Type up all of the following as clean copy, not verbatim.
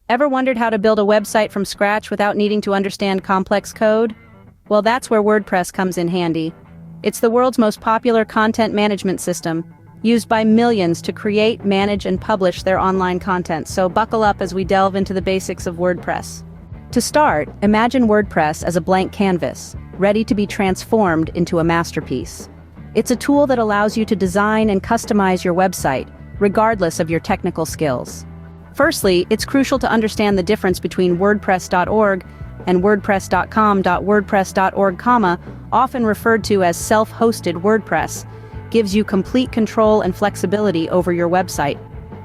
Ever wondered how to build a website from scratch without needing to understand complex code? Well, that's where WordPress comes in handy. It's the world's most popular content management system, used by millions to create, manage, and publish their online content, so buckle up as we delve into the basics of WordPress. To start, imagine WordPress as a blank canvas, ready to be transformed into a masterpiece. It's a tool that allows you to design and customize your website, regardless of your technical skills. Firstly, it's crucial to understand the difference between WordPress.org and WordPress.com. WordPress.org, often referred to as self-hosted WordPress, gives you complete control and flexibility over your website.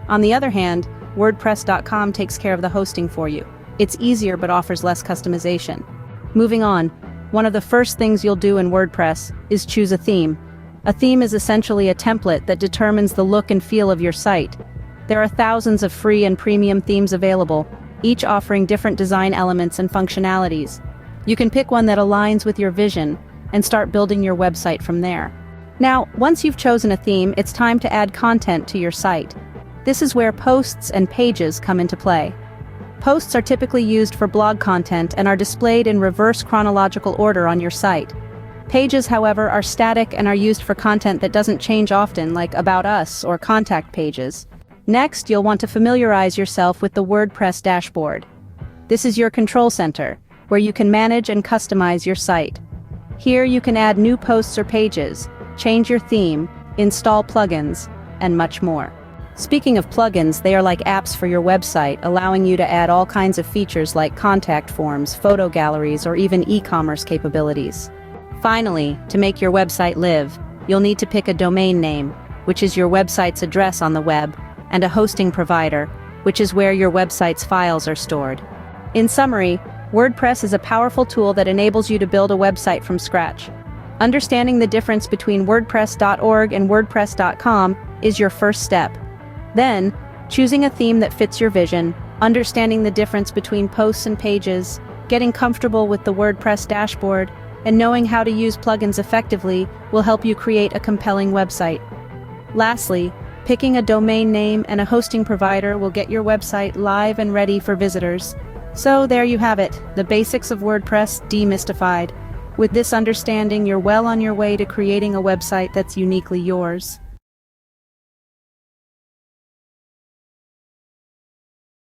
On the other hand, WordPress.com takes care of the hosting for you. It's easier but offers less customization. Moving on, one of the first things you'll do in WordPress is choose a theme. A theme is essentially a template that determines the look and feel of your site. There are thousands of free and premium themes available, each offering different design elements and functionalities. You can pick one that aligns with your vision and start building your website from there. Now, once you've chosen a theme, it's time to add content to your site. This is where posts and pages come into play. Posts are typically used for blog content and are displayed in reverse chronological order on your site. Pages, however, are static and are used for content that doesn't change often, like About Us or contact pages. Next, you'll want to familiarize yourself with the WordPress dashboard. This is your control center, where you can manage and customize your site. Here you can add new posts or pages, change your theme, install plugins, and much more. Speaking of plugins, they are like apps for your website, allowing you to add all kinds of features like contact forms, photo galleries, or even e-commerce capabilities. Finally, to make your website live, you'll need to pick a domain name, which is your website's address on the web, and a hosting provider, which is where your website's files are stored. In summary, WordPress is a powerful tool that enables you to build a website from scratch. Understanding the difference between WordPress.org and WordPress.com is your first step. Then, choosing a theme that fits your vision, understanding the difference between posts and pages, getting comfortable with the WordPress dashboard, and knowing how to use plugins effectively will help you create a compelling website. Lastly, picking a domain name and a hosting provider will get your website live and ready for visitors. So there you have it, the basics of WordPress demystified. With this understanding, you're well on your way to creating a website that's uniquely yours.